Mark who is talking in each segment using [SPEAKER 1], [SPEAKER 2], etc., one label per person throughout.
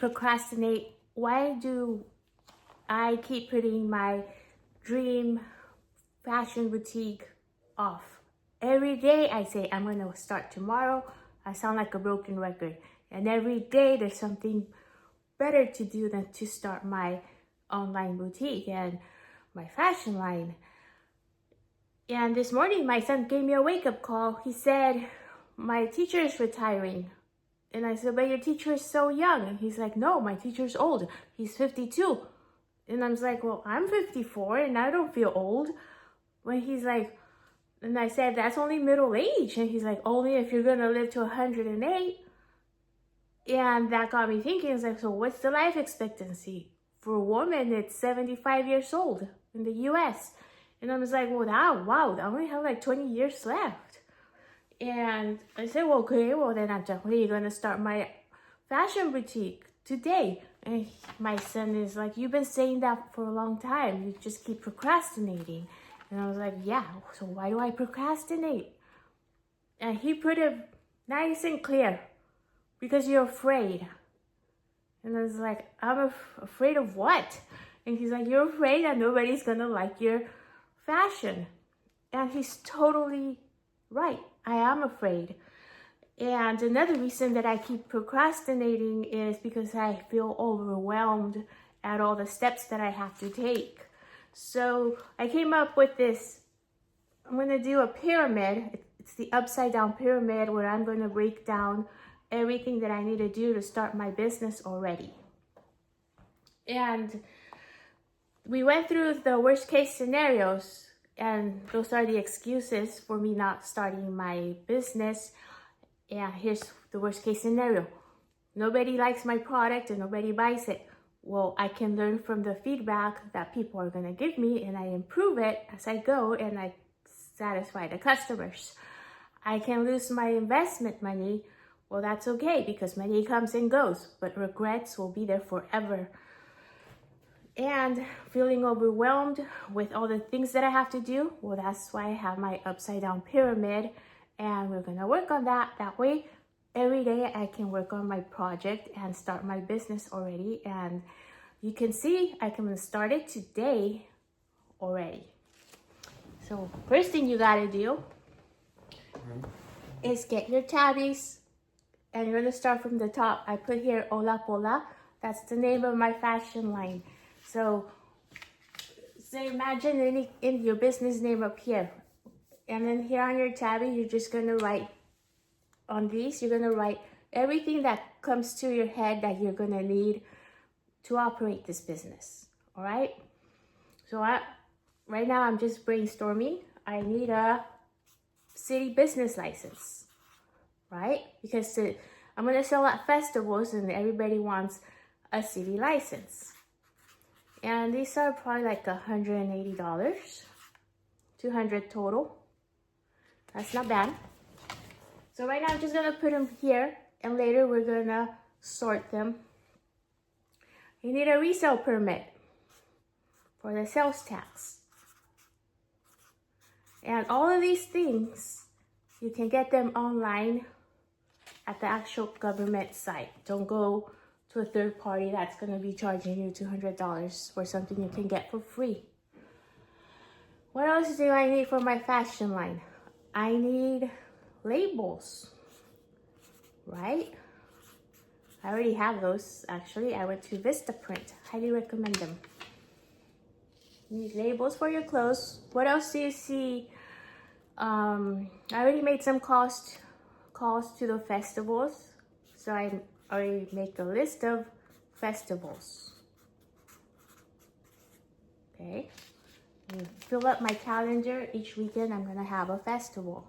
[SPEAKER 1] procrastinate? Why do I keep putting my dream fashion boutique off? Every day I say I'm gonna start tomorrow. I sound like a broken record. And every day there's something better to do than to start my online boutique and my fashion line. And this morning my son gave me a wake-up call. He said, my teacher is retiring. And I said, but your teacher is so young. And he's like, no, my teacher's old. He's 52. And I was like, well, I'm 54 and I don't feel old. When he's like, and I said, that's only middle age. And he's like, only if you're gonna live to 108. And that got me thinking, it's like, so what's the life expectancy? For a woman, it's 75 years old in the US. And I was like, well, wow, I only have like 20 years left. And I said, well, okay, well then I'm definitely gonna start my fashion boutique today. And my son is like, you've been saying that for a long time. You just keep procrastinating. And I was like, yeah, so why do I procrastinate? And he put it nice and clear, because you're afraid. And I was like, I'm afraid of what? And he's like, you're afraid that nobody's gonna like your fashion. And he's totally right. I am afraid. And another reason that I keep procrastinating is because I feel overwhelmed at all the steps that I have to take. So I came up with this. I'm going to do a pyramid. It's the upside down pyramid where I'm going to break down everything that I need to do to start my business already. And we went through the worst case scenarios, and those are the excuses for me not starting my business. And here's the worst case scenario. Nobody likes my product and nobody buys it. Well, I can learn from the feedback that people are going to give me, and I improve it as I go, and I satisfy the customers. I can lose my investment money. Well, that's okay, because money comes and goes, but regrets will be there forever. And feeling overwhelmed with all the things that I have to do, well, that's why I have my upside down pyramid, and we're going to work on that. That way, every day I can work on my project and start my business already. And you can see I can start it today already. So first thing you gotta do is get your tabbies, and you're gonna start from the top. I put here Hola Pola. That's the name of my fashion line. So imagine in your business name up here. And then here on your tabby, you're just gonna write on these, you're gonna write everything that comes to your head that you're gonna need to operate this business. All right. So right now I'm just brainstorming. I need a city business license, right? Because I'm gonna sell at festivals, and everybody wants a city license. And these are probably like $180, $200 total. That's not bad. So right now I'm just gonna put them here, and later we're gonna sort them. You need a resale permit for the sales tax. And all of these things, you can get them online at the actual government site. Don't go to a third party that's gonna be charging you $200 for something you can get for free. What else do I need for my fashion line? I need labels, right? I already have those, actually. I went to Vistaprint. Highly recommend them. You need labels for your clothes. What else do you see? I already made some calls to the festivals. So I already make a list of festivals. Okay. And fill up my calendar. Each weekend I'm gonna have a festival.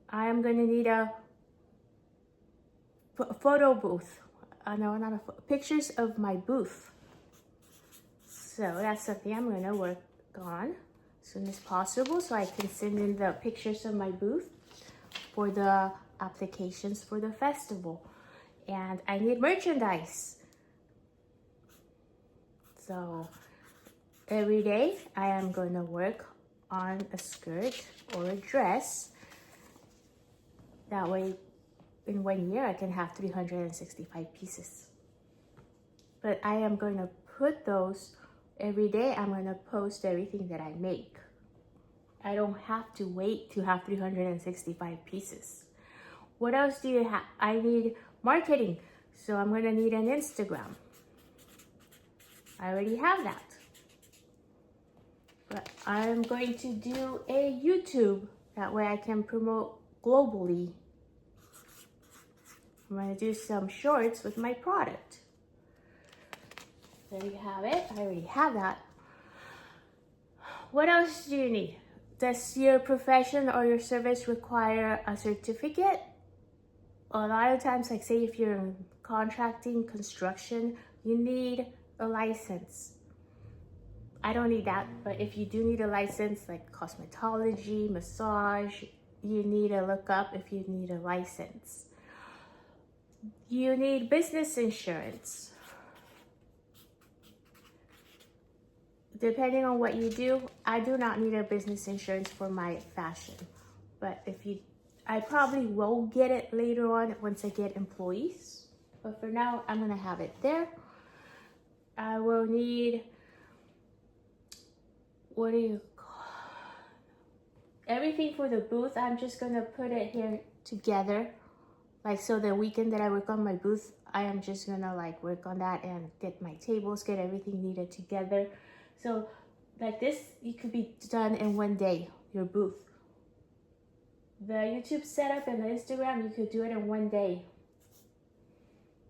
[SPEAKER 1] I'm gonna need a photo booth. No, not a pictures of my booth. So that's something I'm gonna work on as soon as possible, so I can send in the pictures of my booth for the applications for the festival. And I need merchandise. So every day I am gonna work on a skirt or a dress. That way in 1 year I can have 365 pieces. but I am going to put those every day. I'm going to post everything that I make. I don't have to wait to have 365 pieces. What else do you have? I need marketing, so I'm going to need an Instagram. I already have that. But I'm going to do a YouTube. That way I can promote globally. I'm going to do some shorts with my product. There you have it. I already have that. What else do you need? Does your profession or your service require a certificate? A lot of times, like say if you're in contracting, construction, you need a license. I don't need that, but if you do need a license, like cosmetology, massage, you need to look up if you need a license. You need business insurance. Depending on what you do, I do not need a business insurance for my fashion, but I probably will get it later on once I get employees, but for now, I'm gonna have it there. I will need, everything for the booth. I'm just gonna put it here together. Like, so the weekend that I work on my booth, I am just gonna like work on that and get my tables, get everything needed together. So like this, you could be done in one day, your booth. The YouTube setup and the Instagram, you could do it in one day.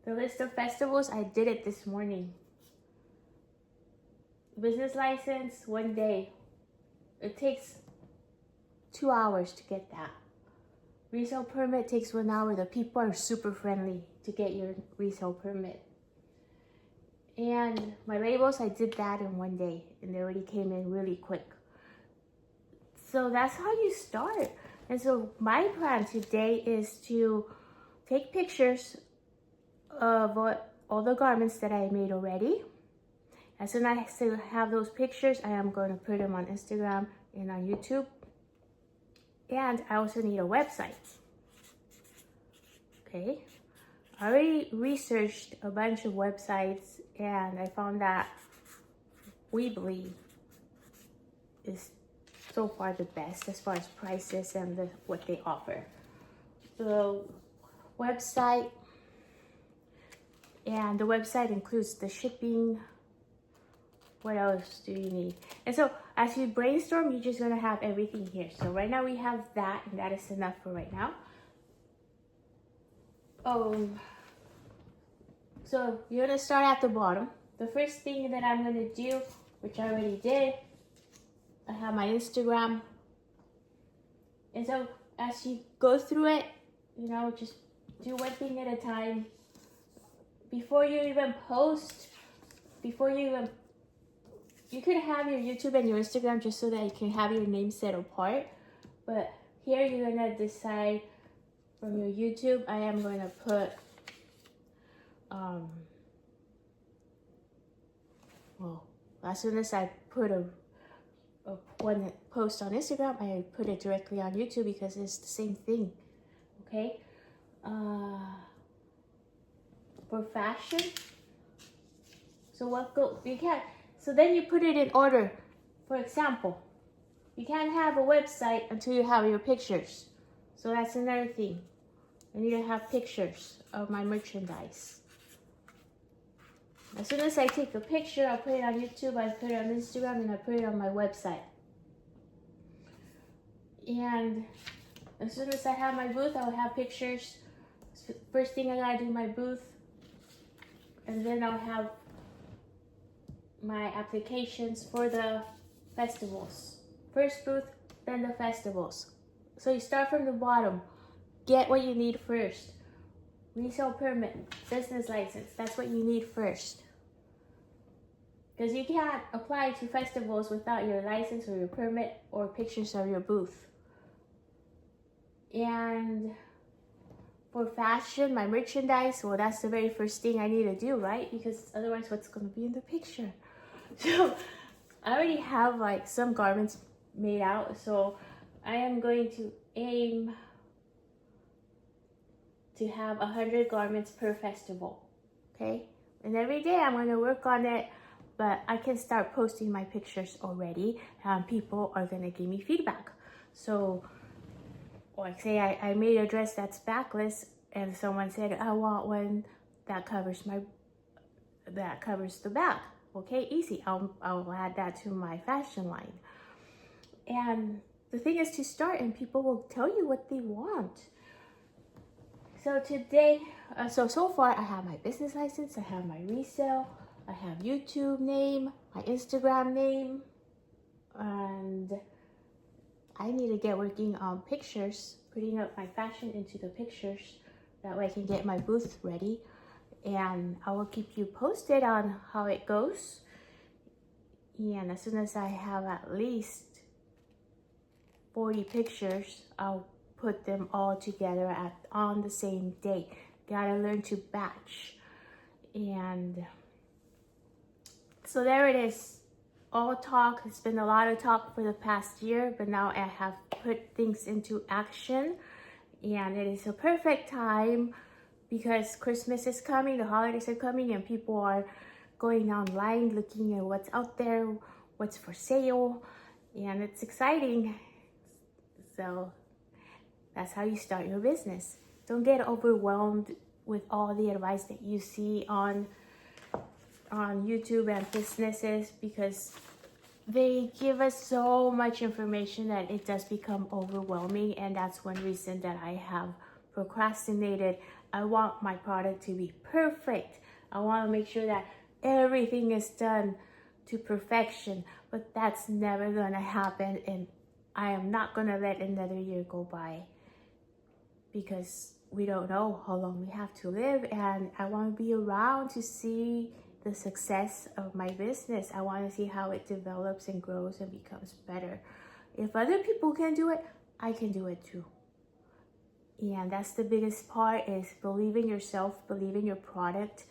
[SPEAKER 1] The list of festivals, I did it this morning. Business license, one day. It takes 2 hours to get that. Resale permit takes 1 hour. The people are super friendly to get your resale permit. And my labels, I did that in one day and they already came in really quick. So that's how you start. And so my plan today is to take pictures of all the garments that I made already. As soon as I still have those pictures, I am going to put them on Instagram and on YouTube. And I also need a website. Okay. I already researched a bunch of websites and I found that Weebly is so far the best as far as prices and what they offer. So website, and the website includes the shipping. What else do you need? And so as you brainstorm, you're just gonna have everything here. So right now we have that, and that is enough for right now. So you're gonna start at the bottom. The first thing that I'm gonna do, which I already did, I have my Instagram. And so as you go through it, just do one thing at a time. Before you even post, you could have your YouTube and your Instagram just so that you can have your name set apart. But here you're gonna decide from your YouTube, I am gonna put, as soon as I put one post on Instagram, I put it directly on YouTube because it's the same thing, okay? For fashion, so then you put it in order. For example, you can't have a website until you have your pictures. So that's another thing. I need to have pictures of my merchandise. As soon as I take a picture, I'll put it on YouTube, I put it on Instagram, and I put it on my website. And as soon as I have my booth, I'll have pictures. First thing I gotta do my booth, and then I'll have my applications for the festivals. First booth, then the festivals. So you start from the bottom. Get what you need first. Resale permit, business license, that's what you need first. Because you can't apply to festivals without your license or your permit or pictures of your booth. And for fashion, my merchandise, well, that's the very first thing I need to do, right? Because otherwise, what's going to be in the picture? So I already have like some garments made out, so I am going to aim to have 100 garments per festival, okay? And every day I'm gonna work on it, but I can start posting my pictures already, and people are gonna give me feedback. So, like say I made a dress that's backless, and someone said, I want one that covers the back. Okay, easy. I'll add that to my fashion line. And the thing is to start, and people will tell you what they want. So today, so far I have my business license, I have my resale, I have YouTube name, my Instagram name, and I need to get working on pictures, putting up my fashion into the pictures. That way I can get my booth ready, and I will keep you posted on how it goes. And as soon as I have at least 40 pictures, I'll put them all together on the same day. Gotta learn to batch. And so there it is. All talk. It's been a lot of talk for the past year, but now I have put things into action, and it is a perfect time because Christmas is coming, the holidays are coming, and people are going online looking at what's out there, what's for sale, and it's exciting. So that's how you start your business. Don't get overwhelmed with all the advice that you see on YouTube and businesses, because they give us so much information that it does become overwhelming. And that's one reason that I have procrastinated. I want my product to be perfect. I want to make sure that everything is done to perfection, but that's never gonna happen. And I am not gonna let another year go by, because we don't know how long we have to live, and I want to be around to see the success of my business. I want to see how it develops and grows and becomes better. If other people can do it, I can do it too. And that's the biggest part, is believe in yourself, believe in your product.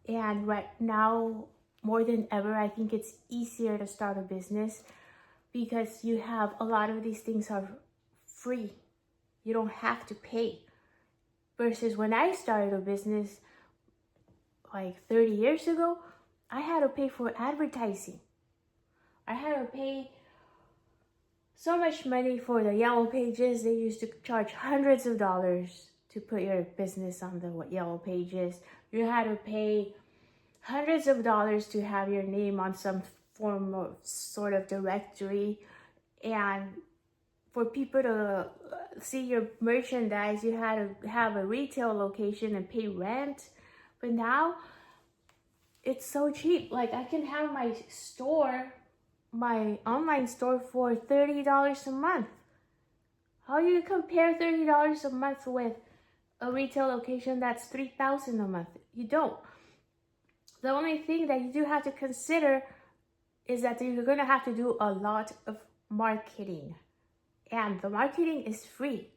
[SPEAKER 1] And right now, more than ever, I think it's easier to start a business because you have a lot of these things are free. You don't have to pay. Versus when I started a business like 30 years ago, I had to pay for advertising. I had to pay so much money for the yellow pages. They used to charge hundreds of dollars to put your business on the yellow pages. You had to pay hundreds of dollars to have your name on some form of sort of directory. And for people to see your merchandise, you had to have a retail location and pay rent. But now it's so cheap. Like I can have my store, my online store, for $30 a month. How do you compare $30 a month with a retail location that's $3,000 a month? You don't. The only thing that you do have to consider is that you're going to have to do a lot of marketing. And the marketing is free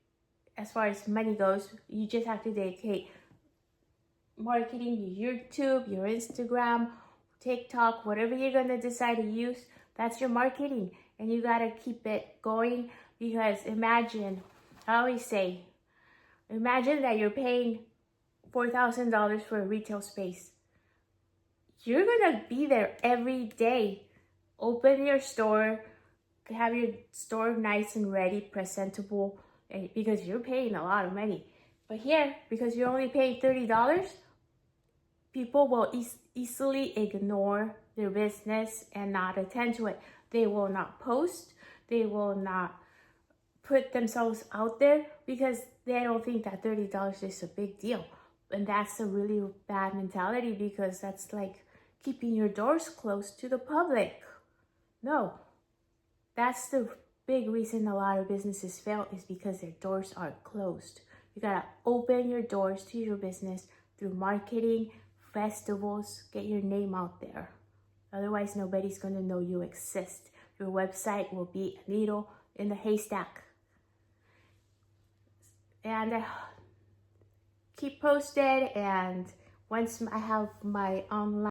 [SPEAKER 1] as far as money goes. You just have to dedicate marketing, your YouTube, your Instagram, TikTok, whatever you're going to decide to use, that's your marketing. And you got to keep it going, because imagine, I always say, imagine that you're paying $4,000 for a retail space. You're going to be there every day. Open your store, have your store nice and ready, presentable, because you're paying a lot of money. But here, because you're only paying $30, people will easily ignore their business and not attend to it. They will not post. They will not put themselves out there because they don't think that $30 is a big deal. And that's a really bad mentality, because that's like keeping your doors closed to the public. No, that's the big reason a lot of businesses fail, is because their doors are closed. You gotta open your doors to your business through marketing, festivals, get your name out there. Otherwise, nobody's gonna know you exist. Your website will be a needle in the haystack. And keep posted, and once I have my online